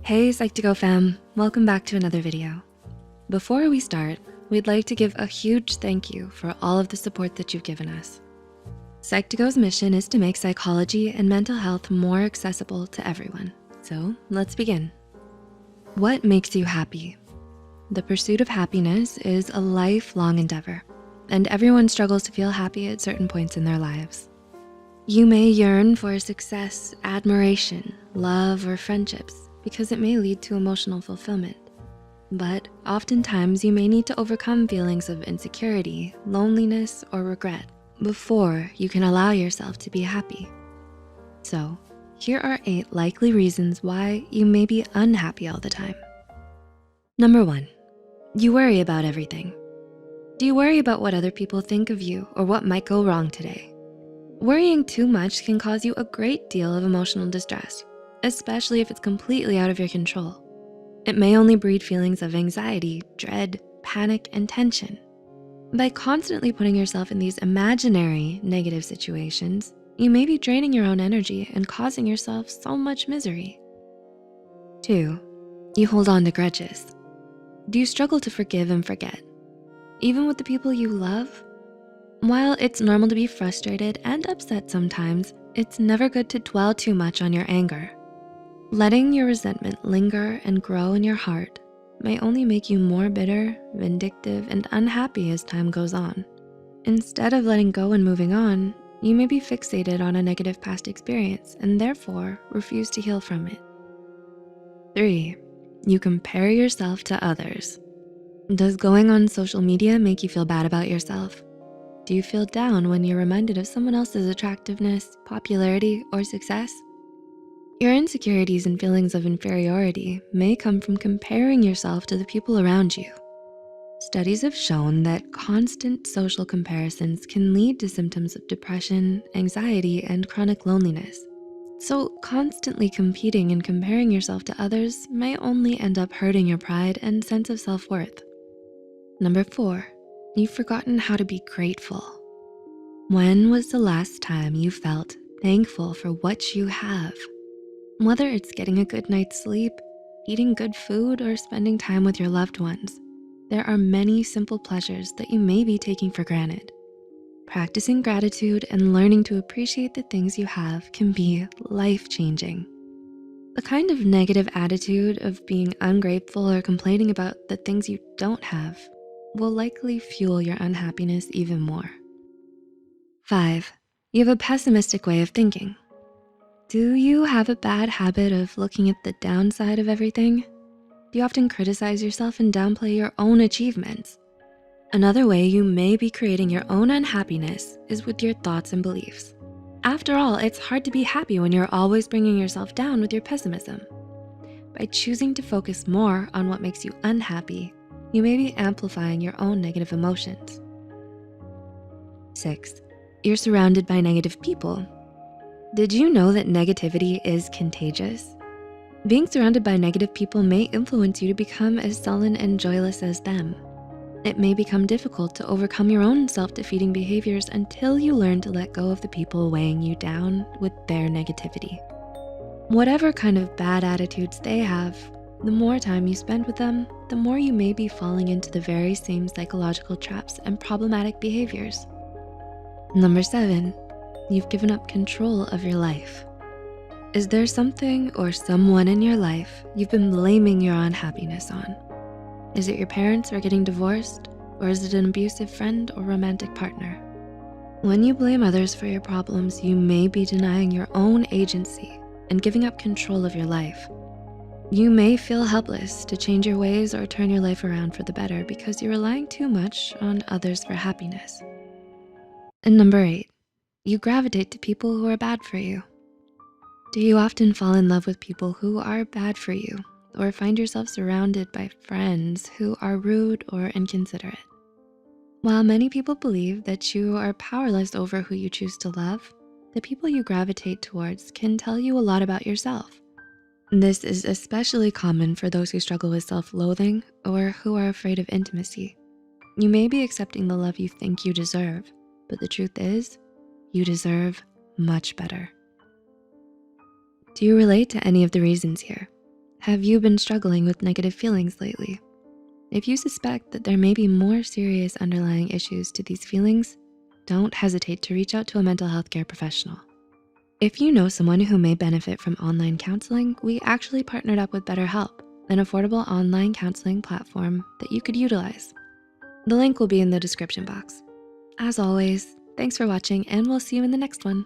Hey Psych2Go fam, welcome back to another video. Before we start, we'd like to give a huge thank you for all of the support that you've given us. Psych2Go's mission is to make psychology and mental health more accessible to everyone. So let's begin. What makes you happy? The pursuit of happiness is a lifelong endeavor, and everyone struggles to feel happy at certain points in their lives. You may yearn for success, admiration, love, or friendships because it may lead to emotional fulfillment. But oftentimes you may need to overcome feelings of insecurity, loneliness, or regret before you can allow yourself to be happy. So here are 8 likely reasons why you may be unhappy all the time. Number 1, you worry about everything. Do you worry about what other people think of you or what might go wrong today? Worrying too much can cause you a great deal of emotional distress, especially if it's completely out of your control. It may only breed feelings of anxiety, dread, panic, and tension. By constantly putting yourself in these imaginary negative situations, you may be draining your own energy and causing yourself so much misery. 2, you hold on to grudges. Do you struggle to forgive and forget, even with the people you love? While it's normal to be frustrated and upset sometimes, it's never good to dwell too much on your anger. Letting your resentment linger and grow in your heart may only make you more bitter, vindictive, and unhappy as time goes on. Instead of letting go and moving on, you may be fixated on a negative past experience and therefore refuse to heal from it. 3, you compare yourself to others. Does going on social media make you feel bad about yourself? Do you feel down when you're reminded of someone else's attractiveness, popularity, or success? Your insecurities and feelings of inferiority may come from comparing yourself to the people around you. Studies have shown that constant social comparisons can lead to symptoms of depression, anxiety, and chronic loneliness. So constantly competing and comparing yourself to others may only end up hurting your pride and sense of self-worth. Number 4, you've forgotten how to be grateful. When was the last time you felt thankful for what you have? Whether it's getting a good night's sleep, eating good food, or spending time with your loved ones, there are many simple pleasures that you may be taking for granted. Practicing gratitude and learning to appreciate the things you have can be life-changing. The kind of negative attitude of being ungrateful or complaining about the things you don't have will likely fuel your unhappiness even more. 5, you have a pessimistic way of thinking. Do you have a bad habit of looking at the downside of everything? Do you often criticize yourself and downplay your own achievements? Another way you may be creating your own unhappiness is with your thoughts and beliefs. After all, it's hard to be happy when you're always bringing yourself down with your pessimism. By choosing to focus more on what makes you unhappy, you may be amplifying your own negative emotions. 6, you're surrounded by negative people. Did you know that negativity is contagious? Being surrounded by negative people may influence you to become as sullen and joyless as them. It may become difficult to overcome your own self-defeating behaviors until you learn to let go of the people weighing you down with their negativity. Whatever kind of bad attitudes they have, the more time you spend with them, the more you may be falling into the very same psychological traps and problematic behaviors. Number 7, you've given up control of your life. Is there something or someone in your life you've been blaming your unhappiness on? Is it your parents who are getting divorced, or is it an abusive friend or romantic partner? When you blame others for your problems, you may be denying your own agency and giving up control of your life. You may feel helpless to change your ways or turn your life around for the better because you're relying too much on others for happiness. And number 8, you gravitate to people who are bad for you. Do you often fall in love with people who are bad for you, or find yourself surrounded by friends who are rude or inconsiderate? While many people believe that you are powerless over who you choose to love, the people you gravitate towards can tell you a lot about yourself. This is especially common for those who struggle with self-loathing or who are afraid of intimacy. You may be accepting the love you think you deserve, but the truth is, you deserve much better. Do you relate to any of the reasons here? Have you been struggling with negative feelings lately? If you suspect that there may be more serious underlying issues to these feelings, don't hesitate to reach out to a mental health care professional. If you know someone who may benefit from online counseling, we actually partnered up with BetterHelp, an affordable online counseling platform that you could utilize. The link will be in the description box. As always, thanks for watching, and we'll see you in the next one.